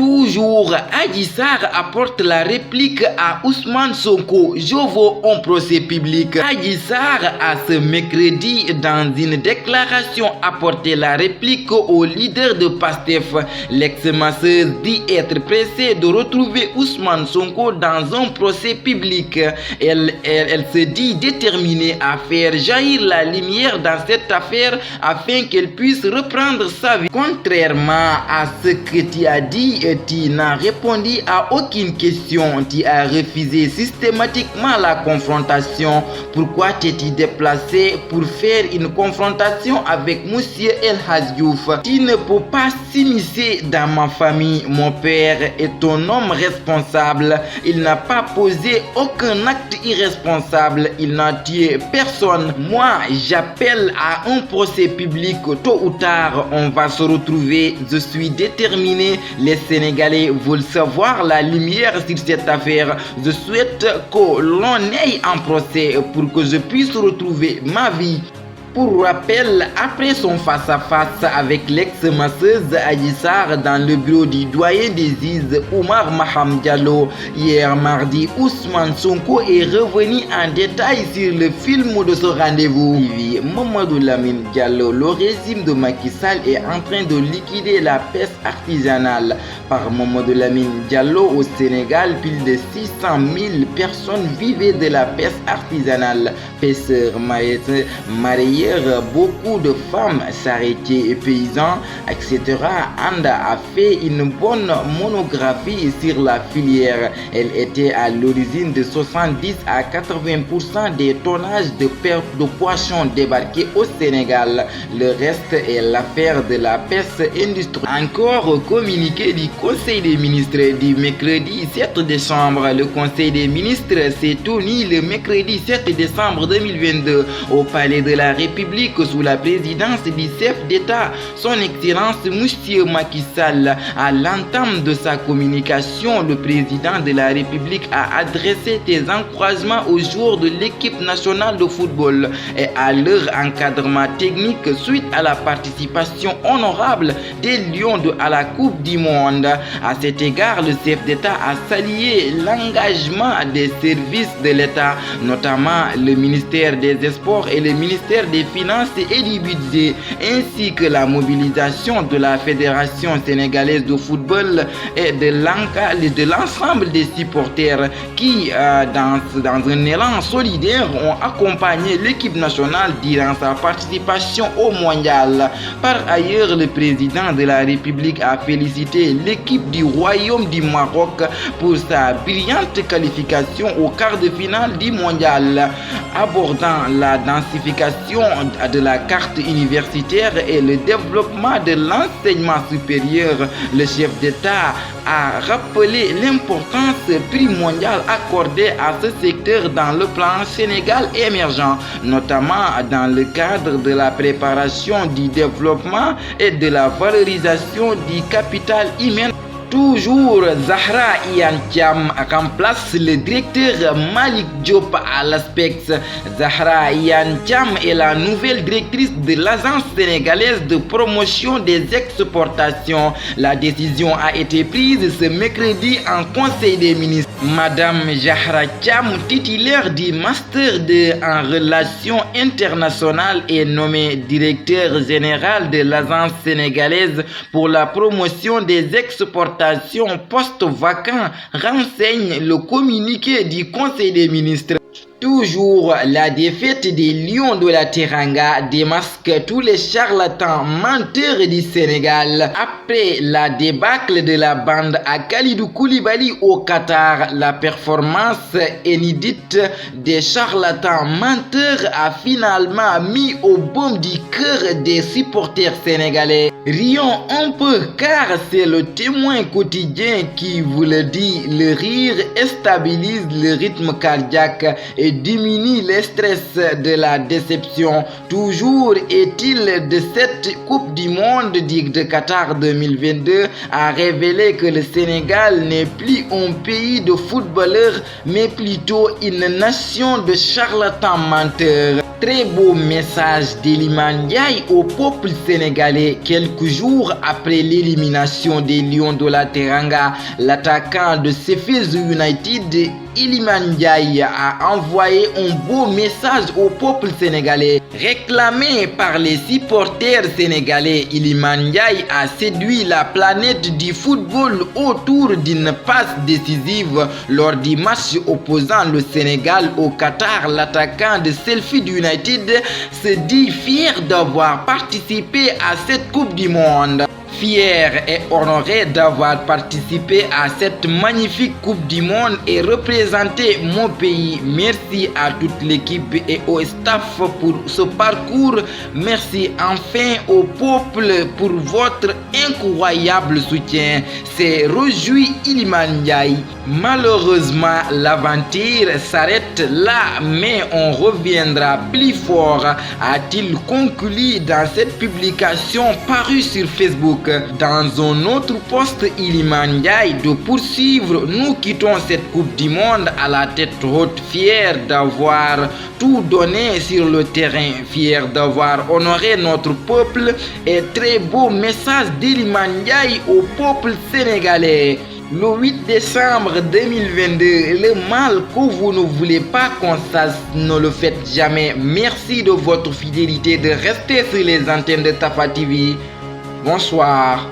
Toujours, Adji Sarr apporte la réplique à Ousmane Sonko. Je veux un procès public. Adji Sarr a ce mercredi, dans une déclaration, apporté la réplique au leader de PASTEF. L'ex-masseuse dit être pressée de retrouver Ousmane Sonko dans un procès public. Elle se dit déterminée à faire jaillir la lumière dans cette affaire afin qu'elle puisse reprendre sa vie. Contrairement à ce que tu as dit, tu n'as répondu à aucune question. Tu as refusé systématiquement la confrontation. Pourquoi t'es-tu déplacé pour faire une confrontation avec Monsieur El Hadji Diouf? Tu ne peux pas s'immiscer dans ma famille. Mon père est un homme responsable. Il n'a pas posé aucun acte irresponsable. Il n'a tué personne. Moi, j'appelle à un procès public. Tôt ou tard, on va se retrouver. Je suis déterminé. Les Sénégalais veulent savoir la lumière sur cette affaire. Je souhaite que l'on aille en procès pour que je puisse retrouver ma vie. Pour rappel, après son face-à-face avec l'ex-masseuse Adji Sarr dans le bureau du doyen des juges Oumar Maham Diallo, hier mardi, Ousmane Sonko est revenu en détail sur le film de ce rendez-vous. Mamadou Lamine Diallo, le régime de Macky Sall est en train de liquider la pêche artisanale. Par Mamadou Lamine Diallo, au Sénégal, plus de 600 000 personnes vivaient de la pêche artisanale. Pêcheurs, mariés, beaucoup de femmes, charretiers et paysans, etc. Anda a fait une bonne monographie sur la filière. Elle était à l'origine de 70 à 80% des tonnages de poissons débarqués au Sénégal. Le reste est l'affaire de la pêche industrielle. Encore communiqué du Conseil des ministres du mercredi 7 décembre. Le Conseil des ministres s'est tenu le mercredi 7 décembre 2022 au Palais de la République sous la présidence du chef d'État, son Excellence Monsieur Macky Sall. À l'entame de sa communication, le président de la République a adressé des encouragements aux joueurs de l'équipe nationale de football et à leur encadrement technique suite à la participation honorable des Lions à la Coupe du Monde. À cet égard, le chef d'État a salué l'engagement des services de l'État, notamment le ministère des Sports et le ministère des Finances et du Budget, ainsi que la mobilisation de la Fédération sénégalaise de football et de l'ensemble des supporters qui, dans un élan solidaire, ont accompagné l'équipe nationale durant sa participation au mondial. Par ailleurs, le président de la République a félicité l'équipe du Royaume du Maroc pour sa brillante qualification au quart de finale du mondial. Abordant la densification de la carte universitaire et le développement de l'enseignement supérieur, le chef d'État a rappelé l'importance primordiale accordée à ce secteur dans le plan Sénégal émergent, notamment dans le cadre de la préparation du développement et de la valorisation du capital humain. Toujours, Zahra Iyane Thiam remplace le directeur Malik Diop à l'ASPEX. Zahra Iyane Thiam est la nouvelle directrice de l'Agence sénégalaise de promotion des exportations. La décision a été prise ce mercredi en Conseil des ministres. Madame Zahra Thiam, titulaire du Master en Relations internationales, est nommée directeur général de l'Agence sénégalaise pour la promotion des exportations post-vacant, renseigne le communiqué du Conseil des ministres. Toujours, la défaite des Lions de la Teranga démasque tous les charlatans menteurs du Sénégal. Après la débâcle de la bande à Kalidou Koulibaly au Qatar, la performance inédite des charlatans menteurs a finalement mis au baume du cœur des supporters sénégalais. Rions un peu car c'est le Témoin quotidien qui vous le dit. Le rire stabilise le rythme cardiaque et diminue le stress de la déception. Toujours est-il de cette Coupe du Monde de Qatar 2022 a révélé que le Sénégal n'est plus un pays de footballeurs mais plutôt une nation de charlatans menteurs. très beau message d'Iliman Ndiaye au peuple sénégalais. Quelques jours après l'élimination des Lions de la Teranga, l'attaquant de Sheffield United, Iliman Ndiaye, a envoyé un beau message au peuple sénégalais. Réclamé par les supporters sénégalais, Iliman Ndiaye a séduit la planète du football autour d'une passe décisive lors du match opposant le Sénégal au Qatar. L'attaquant de Sheffield United se dit fier d'avoir participé à cette Coupe du Monde. Fier et honoré d'avoir participé à cette magnifique Coupe du Monde et représenter mon pays. Merci à toute l'équipe et au staff pour ce parcours. Merci enfin au peuple pour votre incroyable soutien. C'est réjoui Iliman Ndiaye. Malheureusement, l'aventure s'arrête là, mais on reviendra plus fort, a-t-il conclu dans cette publication parue sur Facebook. Dans un autre post, Iliman Ndiaye de poursuivre: nous quittons cette Coupe du Monde à la tête haute, fiers d'avoir tout donné sur le terrain, fiers d'avoir honoré notre peuple. Et très beau message d'Iliman Ndiaye au peuple sénégalais. Le 8 décembre 2022, le mal que vous ne voulez pas qu'on sache, ne le faites jamais. Merci de votre fidélité, de rester sur les antennes de Tafa TV. Bonsoir.